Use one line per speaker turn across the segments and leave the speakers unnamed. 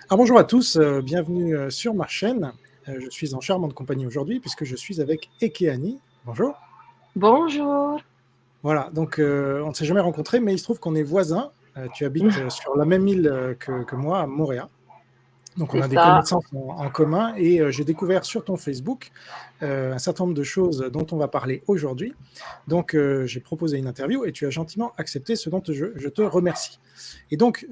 Alors bonjour à tous, bienvenue sur ma chaîne. Je suis en charmante compagnie aujourd'hui puisque je suis avec Ekeani. Bonjour.
Bonjour,
Voilà, donc on ne s'est jamais rencontrés, mais il se trouve qu'on est voisins. Tu habites sur la même île que moi, à Montréal. Donc on
c'est
a des
ça.
connaissances en commun et j'ai découvert sur ton Facebook un certain nombre de choses dont on va parler aujourd'hui. Donc j'ai proposé une interview et tu as gentiment accepté, ce dont je te remercie. Et donc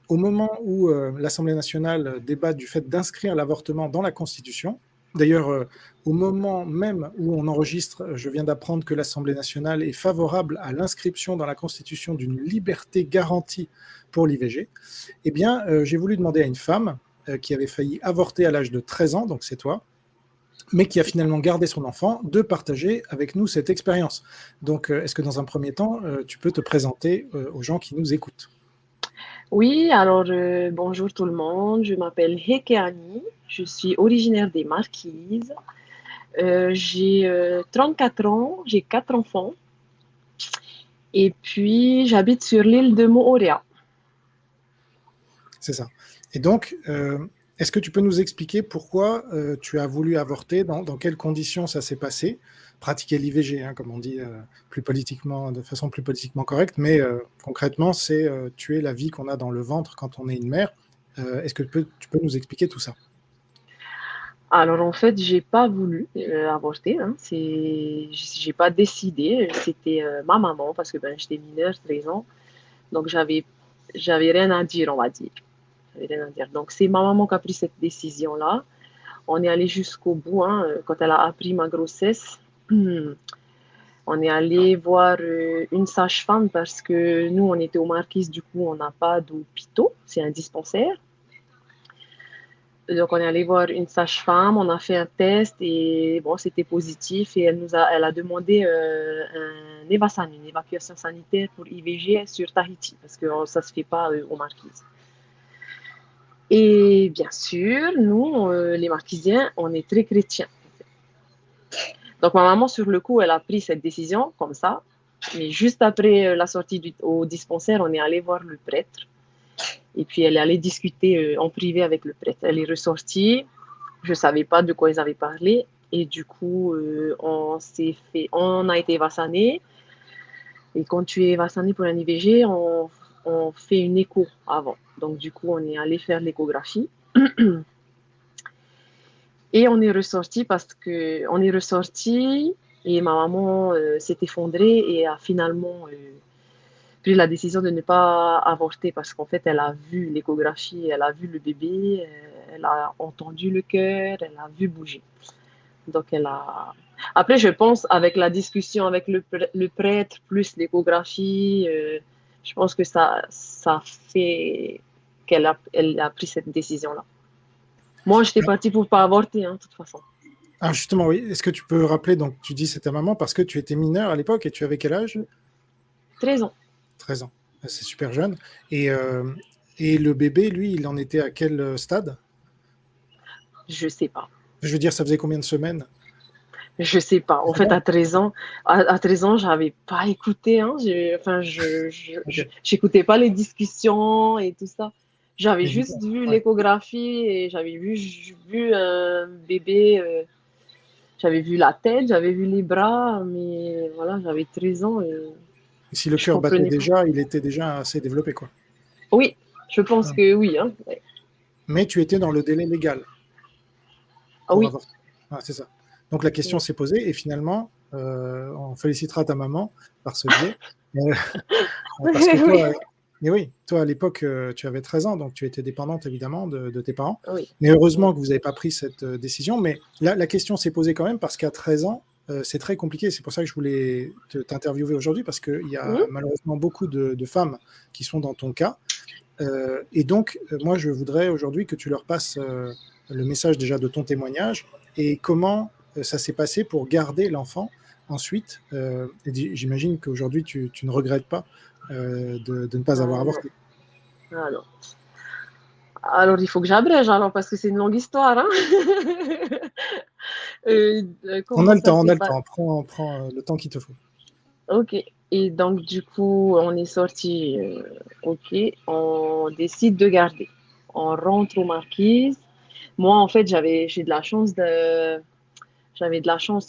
au moment où l'Assemblée nationale débat du fait d'inscrire l'avortement dans la Constitution, d'ailleurs au moment même où on enregistre, je viens d'apprendre que l'Assemblée nationale est favorable à l'inscription dans la Constitution d'une liberté garantie pour l'IVG, eh bien j'ai voulu demander à une femme qui avait failli avorter à l'âge de 13 ans, donc c'est toi, mais qui a finalement gardé son enfant, de partager avec nous cette expérience. Donc, est-ce que dans un premier temps, tu peux te présenter aux gens qui nous écoutent?
Oui, alors bonjour tout le monde, je m'appelle Hekeani, je suis originaire des Marquises. J'ai 34 ans, j'ai 4 enfants et puis j'habite sur l'île de Moorea.
C'est ça. Et donc, est-ce que tu peux nous expliquer pourquoi tu as voulu avorter, dans quelles conditions ça s'est passé, pratiquer l'IVG, hein, comme on dit plus politiquement, de façon plus politiquement correcte, mais concrètement, c'est tuer la vie qu'on a dans le ventre quand on est une mère. Est-ce que tu peux nous expliquer tout ça?
Alors en fait, j'ai pas voulu avorter, hein, j'ai pas décidé, c'était ma maman parce que ben, j'étais mineure, 13 ans, donc j'avais rien à dire, on va dire. J'avais rien à dire. Donc c'est ma maman qui a pris cette décision-là. On est allé jusqu'au bout, hein, quand elle a appris ma grossesse. On est allé voir une sage-femme parce que nous, on était aux Marquises, du coup, on n'a pas d'hôpitaux, c'est un dispensaire. Donc, on est allé voir une sage-femme, on a fait un test et bon, c'était positif et elle a demandé un EVASAN, une évacuation sanitaire pour IVG sur Tahiti parce que ça ne se fait pas aux Marquises. Et bien sûr, nous, les Marquisiens, on est très chrétiens. Donc, ma maman, sur le coup, elle a pris cette décision comme ça. Mais juste après la sortie au dispensaire, on est allé voir le prêtre. Et puis, elle est allée discuter en privé avec le prêtre. Elle est ressortie. Je ne savais pas de quoi ils avaient parlé. Et du coup, on a été vassané. Et quand tu es vassané pour un IVG, on fait une écho avant. Donc, du coup, on est allé faire l'échographie. Et on est ressorti parce que on est ressorti et ma maman s'est effondrée et a finalement pris la décision de ne pas avorter parce qu'en fait, elle a vu l'échographie, elle a vu le bébé, elle a entendu le cœur, elle a vu bouger. Donc, elle a. Après, je pense, avec la discussion avec le prêtre plus l'échographie, je pense que ça fait elle a pris cette décision-là. Moi, j'étais partie pour pas avorter, hein, de toute façon.
Ah, justement, oui. Est-ce que tu peux rappeler, donc tu dis c'est ta maman parce que tu étais mineur à l'époque et tu avais quel âge?
13 ans.
13 ans. Ah, c'est super jeune. Et le bébé, lui, il en était à quel stade?
Je sais pas.
Je veux dire, ça faisait combien de semaines?
Je sais pas. En fait,
Évidemment.
à 13 ans, à 13 ans, j'avais pas écouté. Hein. Enfin,
Ok.
j'écoutais pas les discussions et tout ça. J'avais juste
Évidemment.
vu
Ouais.
l'échographie et j'avais vu un bébé. J'avais vu la tête, j'avais vu les bras, mais voilà, j'avais 13 ans et
Et si le
je
cœur battait
comprenais pas.
déjà, il était déjà assez développé, quoi.
Oui, je pense
Ouais.
que oui. Hein. Ouais.
Mais tu étais dans le délai légal
Ah
pour
oui.
avorter. Ah, c'est ça. Donc la question s'est posée et finalement, on félicitera ta maman par ce biais. Euh, Parce que toi,
Oui.
mais oui, toi à l'époque, tu avais 13 ans, donc tu étais dépendante évidemment de tes parents.
Oui.
Mais heureusement
Oui.
que vous n'avez pas pris cette décision. Mais la question s'est posée quand même parce qu'à 13 ans, c'est très compliqué. C'est pour ça que je voulais t'interviewer aujourd'hui parce qu'il y a
Hmm.
malheureusement beaucoup de femmes qui sont dans ton cas. Et donc, moi, je voudrais aujourd'hui que tu leur passes le message déjà de ton témoignage et comment ça s'est passé pour garder l'enfant ensuite. J'imagine qu'aujourd'hui, tu ne regrettes pas de ne pas avoir
Ah non.
avorté.
Ah non. Alors, il faut que j'abrège alors parce que c'est une longue histoire. Hein.
On a
Comment
le
ça
temps, on
s'est
a le
passé?
temps. Prends le temps qu'il te faut.
Ok. Et donc, du coup, on est sorti. Ok. On décide de garder. On rentre aux Marquises. Moi, en fait, j'avais de la chance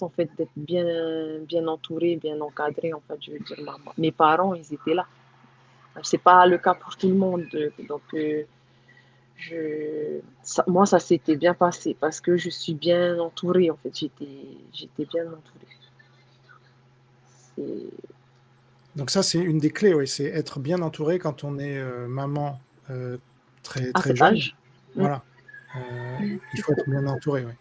en fait d'être bien entourée, bien encadrée. En fait, je veux dire, mes parents, ils étaient là. C'est pas le cas pour tout le monde. Donc, moi, ça s'était bien passé parce que je suis bien entourée. En fait, j'étais bien entourée. C'est
Donc ça, c'est une des clés, oui, c'est être bien entouré quand on est maman très,
à
très
cet
jeune.
âge. Mm.
Voilà. Il faut être bien entouré, oui.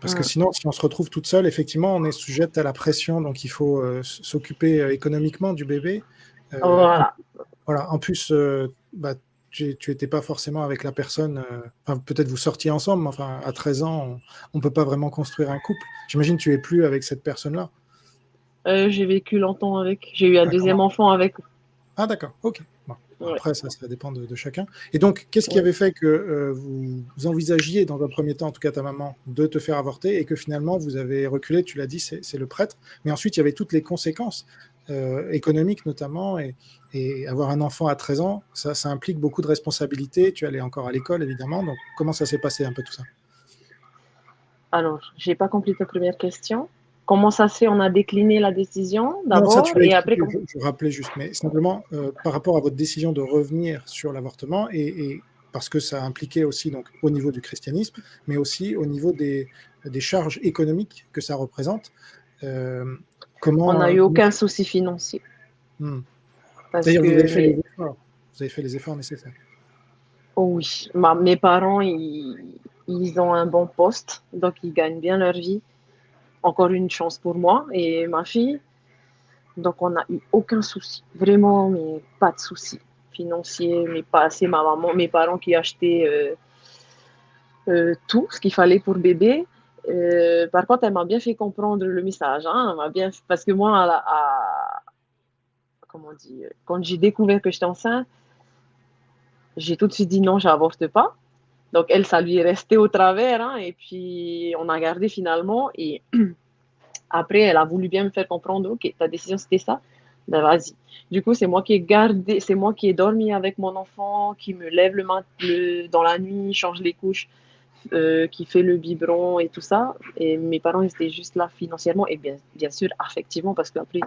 Parce que
Mm.
sinon, si on se retrouve toute seule, effectivement, on est sujette à la pression, donc il faut s'occuper économiquement du bébé.
Voilà.
Voilà. En plus, bah, tu n'étais pas forcément avec la personne, enfin, peut-être vous sortiez ensemble, mais enfin, à 13 ans, on ne peut pas vraiment construire un couple. J'imagine que tu es plus avec cette personne-là.
J'ai vécu longtemps avec. J'ai eu un
Ah,
deuxième
comment?
enfant avec.
Ah, d'accord, ok. Bon.
Ouais.
Après, ça dépend de chacun. Et donc, qu'est-ce qui
Ouais.
avait fait que vous envisagiez, dans un premier temps, en tout cas ta maman, de te faire avorter et que finalement vous avez reculé, tu l'as dit, c'est le prêtre, mais ensuite il y avait toutes les conséquences économiques notamment, et avoir un enfant à 13 ans, ça implique beaucoup de responsabilités, tu allais encore à l'école évidemment, donc comment ça s'est passé un peu tout ça?
Alors, j'ai pas compris ta première question. Comment ça se fait? On a décliné la décision
Non, ça
d'abord
tu l'as
et après,
expliqué, je rappelais juste, mais simplement par rapport à votre décision de revenir sur l'avortement, et parce que ça impliquait aussi donc, au niveau du christianisme, mais aussi au niveau des charges économiques que ça représente, euh,
on n'a eu aucun souci financier
Hmm.
parce
C'est-à-dire
que
vous avez fait les efforts, vous avez fait les efforts nécessaires.
oh oui, mes parents, ils ont un bon poste, donc ils gagnent bien leur vie. Encore une chance pour moi et ma fille. Donc, on n'a eu aucun souci. Vraiment, mais pas de souci financier, mais pas. C'est ma maman, mes parents qui achetaient tout ce qu'il fallait pour bébé. Par contre, elle m'a bien fait comprendre le message. Hein, elle m'a bien... Parce que moi, comment on dit, quand j'ai découvert que j'étais enceinte, j'ai tout de suite dit non, j'avorte pas. Donc, elle, ça lui est resté au travers. Hein, et puis, on a gardé finalement. Et après, elle a voulu bien me faire comprendre, ok, ta décision c'était ça, ben vas-y. Du coup, c'est moi qui ai gardé, c'est moi qui ai dormi avec mon enfant, qui me lève dans la nuit, change les couches, qui fait le biberon et tout ça. Et mes parents ils étaient juste là financièrement et bien sûr affectivement parce qu'après,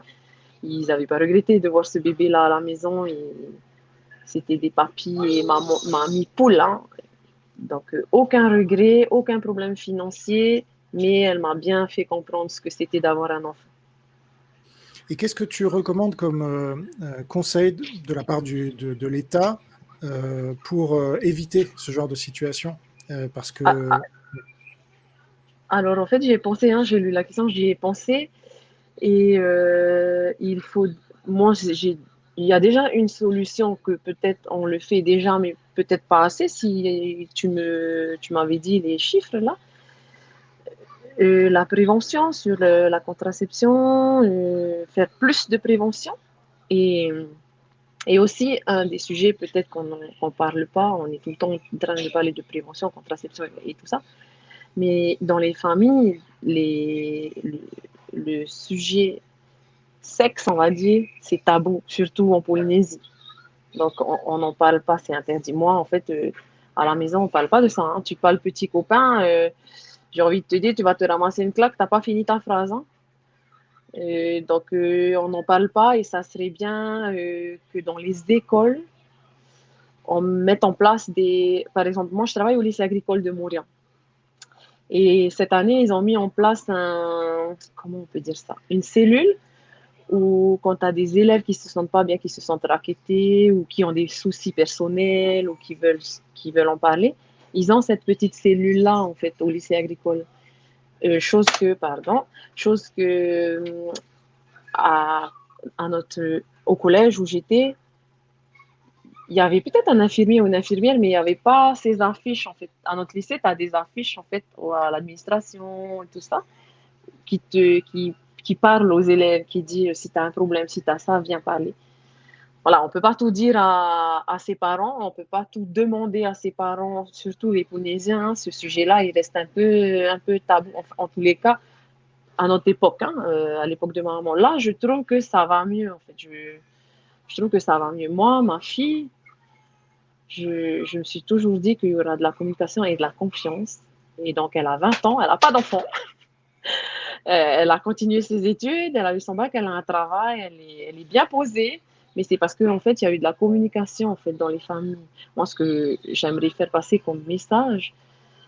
ils n'avaient pas regretté de voir ce bébé-là à la maison et c'était des papis et mamie poule. Hein. Donc, aucun regret, aucun problème financier, mais elle m'a bien fait comprendre ce que c'était d'avoir un enfant.
Et qu'est-ce que tu recommandes comme conseil de la part de l'État pour éviter ce genre de situation? Parce
Ah,
que
ah, alors, en fait, j'y ai pensé, hein, j'ai lu la question, j'y ai pensé, et il faut, moi, il y a déjà une solution que peut-être on le fait déjà, mais peut-être pas assez, si tu m'avais dit les chiffres là. La prévention sur la contraception, faire plus de prévention, et, et aussi un des sujets peut-être qu'on parle pas, on est tout le temps en train de parler de prévention, contraception et tout ça. Mais dans les familles, le sujet sexe, on va dire, c'est tabou, surtout en Polynésie. Donc, on n'en parle pas, c'est interdit. Moi, en fait, à la maison, on ne parle pas de ça. Hein. Tu parles petit copain, j'ai envie de te dire, tu vas te ramasser une claque, tu n'as pas fini ta phrase. Hein. Donc, on n'en parle pas et ça serait bien que dans les écoles, on mette en place des... Par exemple, moi, je travaille au lycée agricole de Montréal. Et cette année, ils ont mis en place comment on peut dire ça, une cellule où quand tu as des élèves qui se sentent pas bien, qui se sentent raquettés ou qui ont des soucis personnels ou qui veulent en parler, ils ont cette petite cellule-là, en fait, au lycée agricole. Chose que à, au collège où j'étais, il y avait peut-être un infirmier ou une infirmière, mais il n'y avait pas ces affiches, en fait. À notre lycée, tu as des affiches, en fait, à l'administration et tout ça, qui parlent aux élèves, qui disent si tu as un problème, si tu as ça, viens parler. Voilà, on ne peut pas tout dire à ses parents, on ne peut pas tout demander à ses parents, surtout les Polynésiens. Hein, ce sujet-là, il reste un peu tabou, en tous les cas, à notre époque, hein, à l'époque de ma maman. Là, je trouve que ça va mieux, en fait. Je trouve que ça va mieux. Moi, ma fille, je me suis toujours dit qu'il y aura de la communication et de la confiance. Et donc, elle a 20 ans, elle n'a pas d'enfant. Elle a continué ses études, elle a eu son bac, elle a un travail, elle est bien posée. Mais c'est parce qu'en fait, il y a eu de la communication en fait, dans les familles. Moi, ce que j'aimerais faire passer comme message,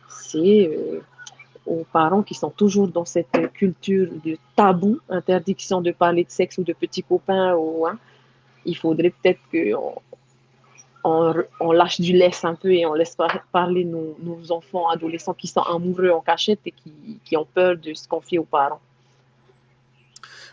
c'est aux parents qui sont toujours dans cette culture de tabou, interdiction de parler de sexe ou de petits copains. Il faudrait peut-être qu'on lâche du lest un peu et on laisse parler nos enfants, adolescents qui sont amoureux en cachette et qui ont peur de se confier aux parents.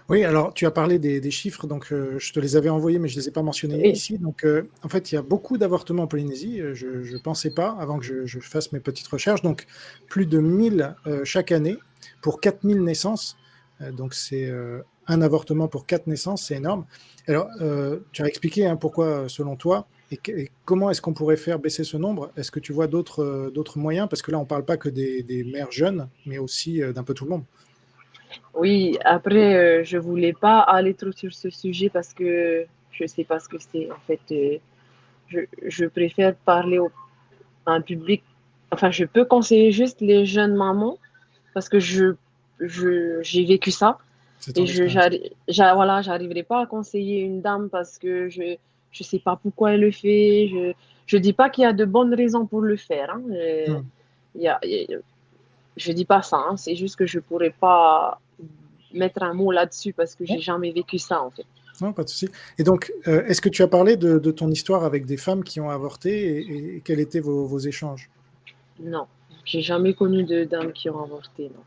Oui, alors tu as parlé des chiffres, donc je te les avais envoyés, mais je ne les ai pas mentionnés
Oui,
ici. Donc, en fait, il y a beaucoup d'avortements en Polynésie. Je ne pensais pas avant que je fasse mes petites recherches. Donc, plus de 1000 chaque année pour 4000 naissances. Donc, c'est un avortement pour 4 naissances, c'est énorme. Alors, tu as expliqué pourquoi, selon toi, et comment est-ce qu'on pourrait faire baisser ce nombre? Est-ce que tu vois d'autres moyens? Parce que là, on ne parle pas que des mères jeunes, mais aussi d'un peu tout le monde.
oui. Après, je voulais pas aller trop sur ce sujet parce que je sais pas ce que c'est. En fait, je préfère parler à un public. Enfin, je peux conseiller juste les jeunes mamans parce que j'ai vécu ça.
C'est
Et
ton expérience.
voilà, j'arriverai pas à conseiller une dame parce que je sais pas pourquoi elle le fait. Je dis pas qu'il y a de bonnes raisons pour le faire. Hein.
Hmm.
Je dis pas ça. Hein. C'est juste que je pourrais pas mettre un mot là-dessus parce que j'ai jamais vécu ça en fait.
Non, pas de souci. Et donc, est-ce que tu as parlé de ton histoire avec des femmes qui ont avorté et quels étaient vos échanges?
Non, j'ai jamais connu de dames qui ont avorté. Non.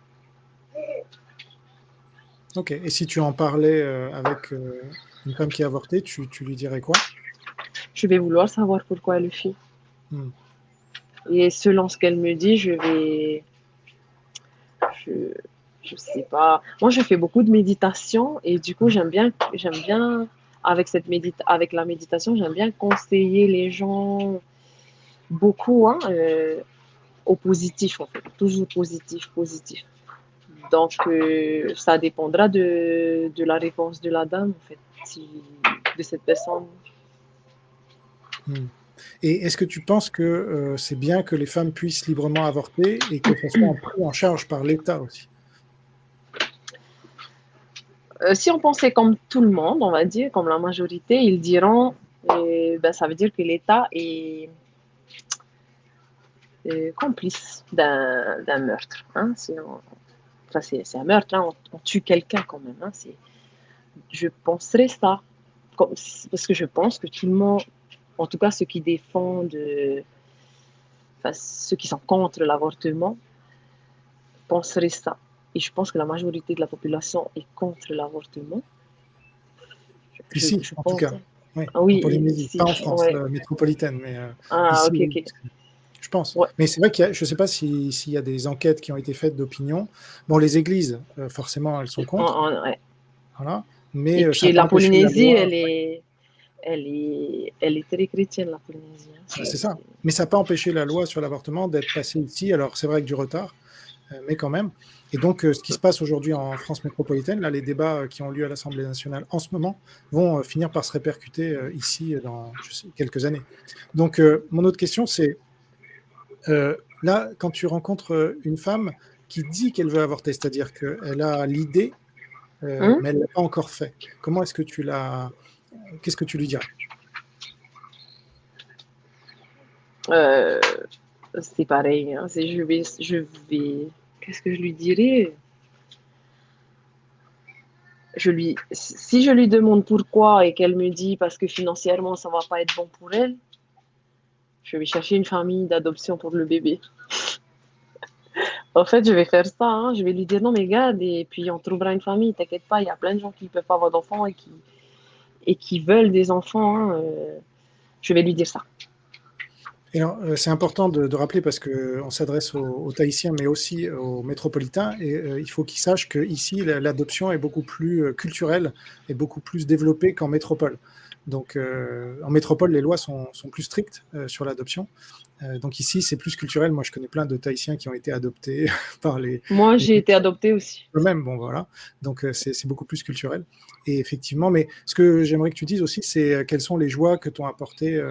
Ok. Et si tu en parlais avec une femme qui a avorté, tu lui dirais quoi?
Je vais vouloir savoir pourquoi elle le fait.
Hmm.
Et selon ce qu'elle me dit, je, je sais pas. Moi, je fais beaucoup de méditation et du coup, j'aime bien avec la méditation, j'aime bien conseiller les gens beaucoup au positif en fait, toujours positif, positif. Donc, ça dépendra de la réponse de la dame en fait, de cette personne.
Hmm. Et est-ce que tu penses que c'est bien que les femmes puissent librement avorter et que ça soit pris en charge par l'État aussi?
Si on pensait comme tout le monde, on va dire, comme la majorité, ils diront, ben, ça veut dire que l'État est complice d'un meurtre. Hein, enfin, c'est un meurtre, hein, on tue quelqu'un quand même. Hein, je penserais ça. Parce que je pense que tout le monde, en tout cas ceux qui défendent, enfin, ceux qui sont contre l'avortement, penseraient ça. Et je pense que la majorité de la population est contre l'avortement.
Ici,
Je
en tout
pense.
cas. Oui,
Ah
en
oui,
Polynésie, pas
ici.
en France
Ouais.
métropolitaine, mais
Ah,
ici,
ok,
oui.
ok.
Je pense.
Ouais.
Mais c'est vrai je ne sais pas s'il y a des enquêtes qui ont été faites d'opinion. Bon, les églises, forcément, elles sont contre.
Ouais.
Voilà.
Et
Mais ça n'a
puis
pas
la
empêché la
Polynésie,
loi.
elle est très chrétienne, la Polynésie. Hein.
C'est ça. Mais ça n'a pas empêché la loi sur l'avortement d'être passée ici. Alors, c'est vrai avec du retard, mais quand même. Et donc, ce qui se passe aujourd'hui en France métropolitaine, là, les débats qui ont lieu à l'Assemblée nationale en ce moment vont finir par se répercuter ici dans quelques années. Donc, mon autre question, c'est là, quand tu rencontres une femme qui dit qu'elle veut avorter, c'est-à-dire qu'elle a l'idée,
Hein?
mais elle ne l'a pas encore fait, comment est-ce que qu'est-ce que tu lui dirais?
Euh, c'est pareil. Hein. Qu'est-ce que je lui dirais? Si je lui demande pourquoi et qu'elle me dit parce que financièrement ça va pas être bon pour elle, je vais chercher une famille d'adoption pour le bébé. En fait, je vais faire ça. Hein. Je vais lui dire non, mais regarde, et puis on trouvera une famille. T'inquiète pas, il y a plein de gens qui ne peuvent pas avoir d'enfants et qui veulent des enfants. Hein. Je vais lui dire ça.
Et alors, c'est important de rappeler parce qu'on s'adresse aux Tahitiens, mais aussi aux métropolitains, et il faut qu'ils sachent qu'ici, l'adoption est beaucoup plus culturelle et beaucoup plus développée qu'en métropole. Donc, en métropole, les lois sont plus strictes sur l'adoption. Donc ici, c'est plus culturel. Moi, je connais plein de Tahitiens qui ont été adoptés par
Moi,
les
j'ai été adoptée aussi.
eux-mêmes. Bon, voilà. Donc, c'est beaucoup plus culturel. Et effectivement, mais ce que j'aimerais que tu dises aussi, c'est quelles sont les joies que t'ont apporté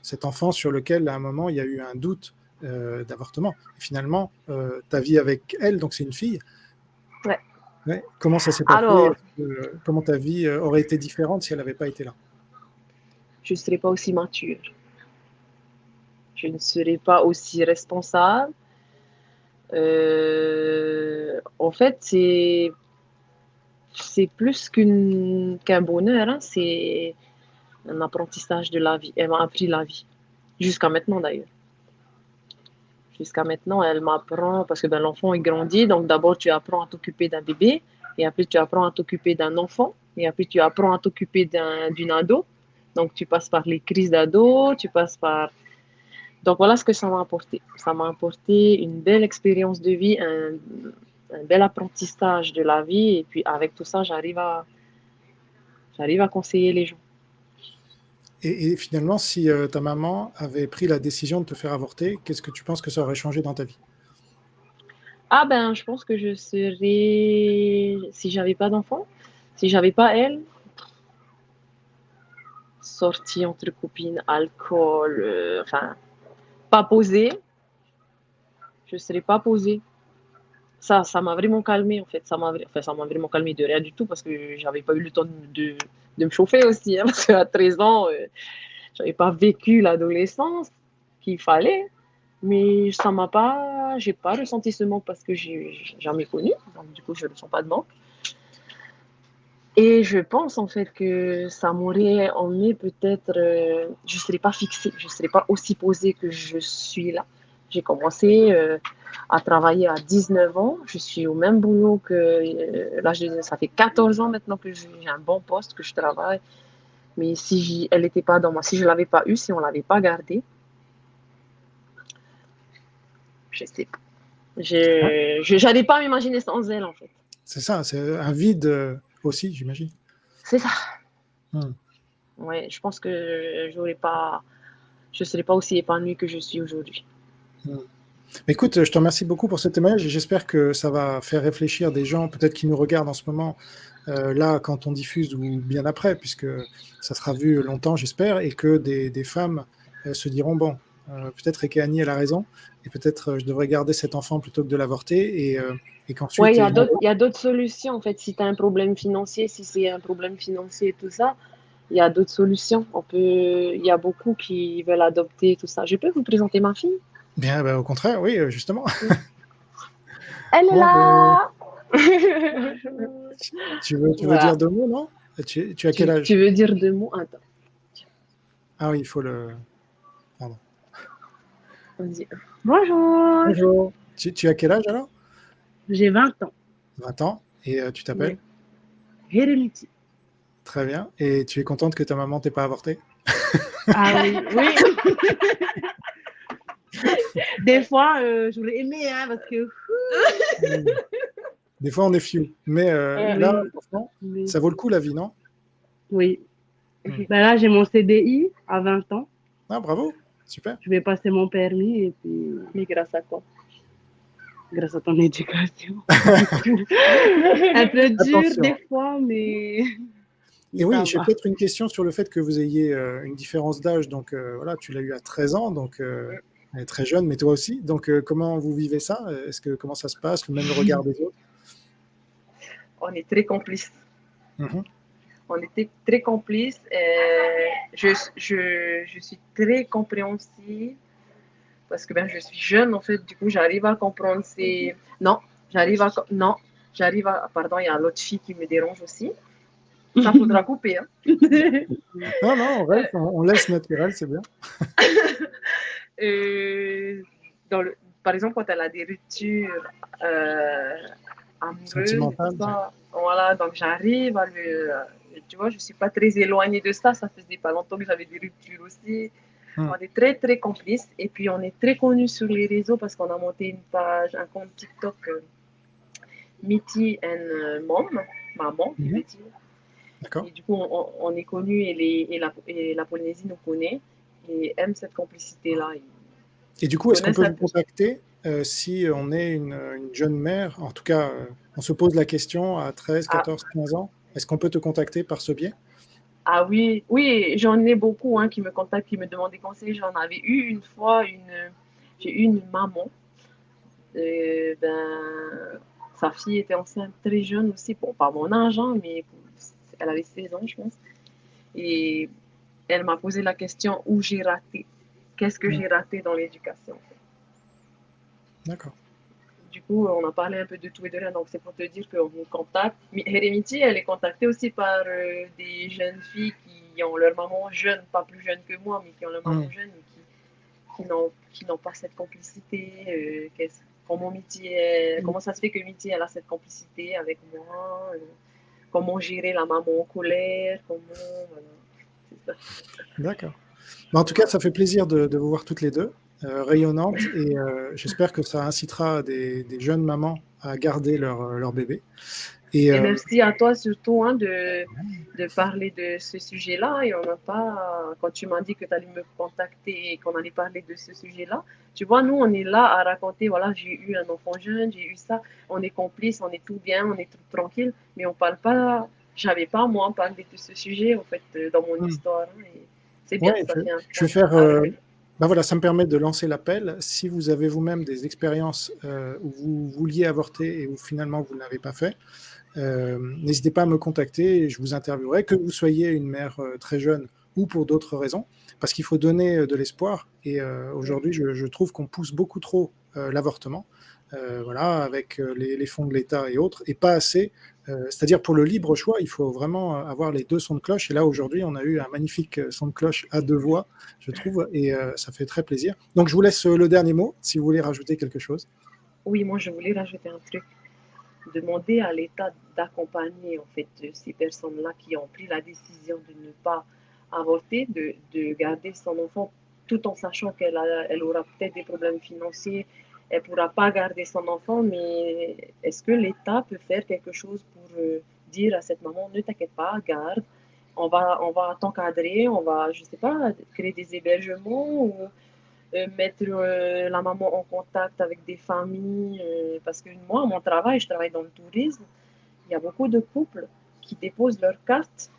cet enfant sur lequel, à un moment, il y a eu un doute d'avortement. Et finalement, ta vie avec elle, donc c'est une fille.
Ouais.
Ouais. Comment ça s'est passé?
Alors,
Comment ta vie aurait été différente si elle n'avait pas été là?
je ne serais pas aussi mature. Je ne serais pas aussi responsable. En fait, c'est plus qu'un bonheur, hein. C'est un apprentissage de la vie. Elle m'a appris la vie. Jusqu'à maintenant, d'ailleurs. Jusqu'à maintenant, elle m'apprend, parce que ben, l'enfant est grandi, donc d'abord tu apprends à t'occuper d'un bébé, et après tu apprends à t'occuper d'un enfant, et après tu apprends à t'occuper d'une ado. Donc tu passes par les crises d'ado, tu passes par... Donc voilà ce que ça m'a apporté. Ça m'a apporté une belle expérience de vie, un bel apprentissage de la vie, et puis avec tout ça, j'arrive à conseiller les gens.
Et finalement, si ta maman avait pris la décision de te faire avorter, qu'est-ce que tu penses que ça aurait changé dans ta vie?
Ah ben, je pense que je serais, si j'avais pas d'enfant, si j'avais pas elle, sortie entre copines, alcool, enfin, pas posée, je serais pas posée. Ça m'a vraiment calmé en fait. Ça m'a vraiment calmé de rien du tout parce que j'avais pas eu le temps de me chauffer aussi. Hein, parce qu'à 13 ans, j'avais pas vécu l'adolescence qu'il fallait. Mais ça m'a pas, j'ai pas ressenti ce manque parce que j'ai jamais connu. Donc du coup, je ne ressens pas de manque. Et je pense en fait que ça m'aurait emmené peut-être, je ne serais pas fixée, je ne serais pas aussi posée que je suis là. J'ai commencé à travailler à 19 ans, je suis au même boulot que, là ça fait 14 ans maintenant que j'ai un bon poste, que je travaille. Mais si elle n'était pas dans moi, si je ne l'avais pas eu, si on ne l'avait pas gardée, je ne sais pas. Je n'allais pas m'imaginer sans elle en fait.
C'est ça, c'est un vide aussi, j'imagine.
C'est ça.
Hmm.
Ouais, je pense que je ne serais pas aussi épanouie que je suis aujourd'hui.
Hmm. Écoute, je te remercie beaucoup pour ce témoignage et j'espère que ça va faire réfléchir des gens, peut-être qui nous regardent en ce moment, là, quand on diffuse ou bien après, puisque ça sera vu longtemps, j'espère, et que des femmes se diront, bon, peut-être Ekéani, elle a raison, et peut-être je devrais garder cet enfant plutôt que de l'avorter, et
Ouais,
qu'ensuite...
il y a d'autres solutions, en fait. Si tu as un problème financier, si c'est un problème financier et tout ça, il y a d'autres solutions. Il y a beaucoup qui veulent adopter tout ça. Je peux vous présenter ma fille?
Bien, bah, au contraire, oui, justement.
Elle est
Bon,
là!
tu veux dire
Voilà.
deux mots, non? Tu as quel âge?
Tu veux dire deux mots? Attends,
Ah oui, il faut le... Pardon.
vas-y. Bonjour,
Bonjour. Tu as quel âge alors?
j'ai 20 ans.
20 ans. Et tu
Oui.
t'appelles?
Heredity.
Très bien. Et tu es contente que ta maman t'ait pas avorté?
Ah oui, oui. Des fois, j'aurais aimé, hein, parce que
Des fois, on est few. Mais là,
oui,
franchement,
oui,
ça vaut le coup la vie, non?
Oui.
Hmm.
Ben là, j'ai mon CDI à 20 ans.
Ah, bravo. Super.
Je vais passer mon permis et puis,
mais grâce à quoi?
grâce à ton éducation. Un peu dur
Attention.
des fois, mais
Et
ça
oui, j'ai
va.
peut-être une question sur le fait que vous ayez une différence d'âge. Donc voilà, tu l'as eu à 13 ans, donc elle est très jeune, mais toi aussi. Donc comment vous vivez ça? Comment ça se passe? Même le regard des autres?
On est très complices.
Mhm.
On était très complices. Je suis très compréhensive parce que ben, je suis jeune, en fait. Du coup, j'arrive à comprendre ces... Non, Non, j'arrive à... Pardon, il y a l'autre fille qui me dérange aussi. Ça faudra couper. Hein.
Non, non, on laisse naturel, c'est bien.
Par exemple, quand elle a des ruptures amoureuses et tout
Sentimental.
ça, voilà, donc j'arrive à le... Tu vois, je ne suis pas très éloignée de ça. Ça faisait pas longtemps que j'avais des ruptures aussi.
Hmm.
On est très, très complices. Et puis, on est très connus sur les réseaux parce qu'on a monté une page, un compte TikTok, Mitty and Mom, maman, je
Mhm.
vais dire.
D'accord.
Et du coup, on est connus et la Polynésie nous connaît et aime cette complicité-là.
Et du
Ils
coup, est-ce qu'on
connaissent
peut
un
vous
peu.
contacter si on est une jeune mère? En tout cas, on se pose la question à 13,
Ah,
14, 15 ans. Est-ce qu'on peut te contacter par ce biais?
ah oui, oui, j'en ai beaucoup hein, qui me contactent, qui me demandent des conseils. J'en avais eu une fois, j'ai eu une maman. Ben, sa fille était enceinte très jeune aussi, bon, pas mon âge, hein, mais elle avait 16 ans, je pense. Et elle m'a posé la question où j'ai raté. Qu'est-ce que
Mm.
j'ai raté dans l'éducation?
D'accord.
Du coup, on a parlé un peu de tout et de rien, donc c'est pour te dire qu'on vous contacte. Mais Heremiti, elle est contactée aussi par des jeunes filles qui ont leur maman jeune, pas plus jeune que moi, mais qui ont leur maman
Mm.
jeune et qui n'ont pas cette complicité. Comment Miti est, comment ça se fait que Miti elle a cette complicité avec moi, comment gérer la maman en colère, voilà, c'est ça.
D'accord. En tout cas, ça fait plaisir de vous voir toutes les deux, rayonnantes, et j'espère que ça incitera des jeunes mamans à garder leur bébé. Et
Et merci à toi surtout hein, de parler de ce sujet-là. Et on n'a pas, quand tu m'as dit que tu allais me contacter et qu'on allait parler de ce sujet-là, tu vois, nous, on est là à raconter, voilà, j'ai eu un enfant jeune, j'ai eu ça, on est complices, on est tout bien, on est tout tranquille, mais on parle pas, j'avais pas, moi, parlé de ce sujet, en fait, dans mon histoire. Hein, et c'est bien,
ouais,
ça fait un
je vais
point
faire.
à relever.
Ben voilà, ça me permet de lancer l'appel. Si vous avez vous-même des expériences où vous vouliez avorter et où finalement vous ne l'avez pas fait, n'hésitez pas à me contacter et je vous interviewerai, que vous soyez une mère très jeune ou pour d'autres raisons, parce qu'il faut donner de l'espoir. Et aujourd'hui, je trouve qu'on pousse beaucoup trop l'avortement, voilà, avec les fonds de l'État et autres, et pas assez. C'est-à-dire pour le libre choix, il faut vraiment avoir les deux sons de cloche. Et là, aujourd'hui, on a eu un magnifique son de cloche à deux voix, je trouve, et ça fait très plaisir. Donc, je vous laisse le dernier mot, si vous voulez rajouter quelque chose.
Oui, moi, je voulais rajouter un truc. Demander à l'État d'accompagner en fait ces personnes-là qui ont pris la décision de ne pas avorter, de garder son enfant tout en sachant elle aura peut-être des problèmes financiers, elle ne pourra pas garder son enfant, mais est-ce que l'État peut faire quelque chose pour dire à cette maman, ne t'inquiète pas, garde, on va t'encadrer, on va, je sais pas, créer des hébergements ou mettre la maman en contact avec des familles. Parce que moi, mon travail, je travaille dans le tourisme. Il y a beaucoup de couples qui déposent leur carte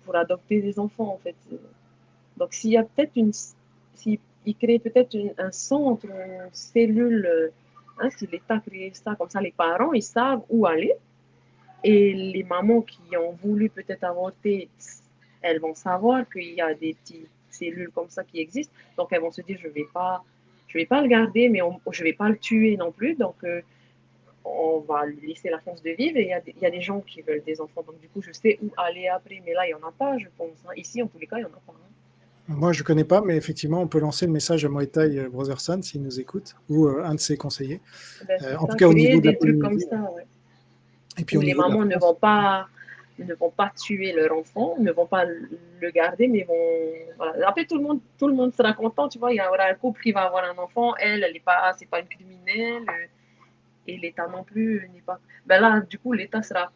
pour adopter des enfants, en fait. Donc, s'il y a peut-être s'il crée peut-être un centre, une cellule, hein, si l'État crée ça, comme ça, les parents, ils savent où aller. Et les mamans qui ont voulu peut-être avorter, elles vont savoir qu'il y a des petites cellules comme ça qui existent. Donc elles vont se dire, je vais pas le garder, mais je vais pas le tuer non plus. Donc on va lui laisser la chance de vivre. Et il y a des gens qui veulent des enfants. Donc du coup, je sais où aller après. Mais là, il y en a pas, je pense. Hein. Ici, en tous les cas, il y en a pas. Hein.
Moi, je ne connais pas, mais effectivement, on peut lancer le message à Muay Thai Brotherson s'il nous écoute, ou un de ses conseillers.
Ben, c'est
En tout
ça,
cas, au
créer
niveau de la
des trucs comme
Polynésie,
ça, ouais.
et puis
Où
au
les
niveau de la
mamans
France.
ne vont pas tuer leur enfant, ne vont pas le garder, mais vont. Voilà. Après, tout le monde sera content, tu vois. Il y aura un couple qui va avoir un enfant, elle n'est pas, c'est pas une criminelle, et l'État non plus n'est pas. Ben là, du coup, l'État sera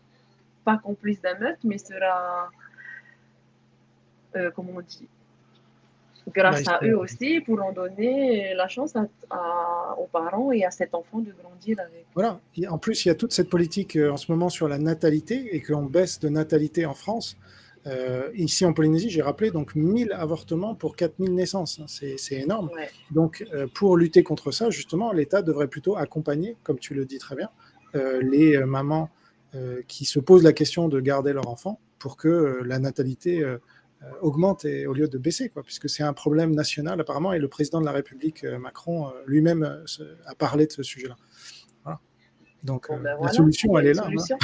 pas complice d'un meurtre, mais sera, comment on dit,
Bah,
grâce à eux aussi, pourront donner la chance aux parents et à cet enfant de grandir avec.
voilà. En plus, il y a toute cette politique en ce moment sur la natalité et qu'on baisse de natalité en France. Ici en Polynésie, j'ai rappelé donc 1000 avortements pour 4000 naissances. C'est énorme.
Ouais.
Donc, pour lutter contre ça, justement, l'État devrait plutôt accompagner, comme tu le dis très bien, les mamans qui se posent la question de garder leur enfant pour que la natalité augmente au lieu de baisser, quoi, puisque c'est un problème national apparemment, et le président de la République, Macron, lui-même a parlé de ce sujet-là. Voilà. Donc,
Bon, ben
la
voilà, il
solution,
y a
elle
une
est là. Hein.
solution.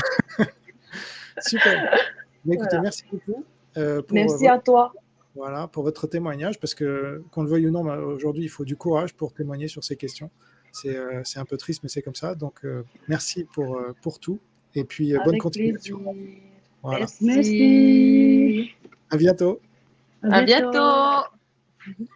Super. Mais écoutez,
Voilà.
merci beaucoup pour
Merci à toi.
voilà, pour votre témoignage, parce que, qu'on le veuille ou non, aujourd'hui, il faut du courage pour témoigner sur ces questions. C'est un peu triste, mais c'est comme ça. Donc, merci pour tout. Et puis, bonne
Avec
continuation.
plaisir.
Voilà.
Merci.
Merci.
À bientôt.
À
À
bientôt.
bientôt.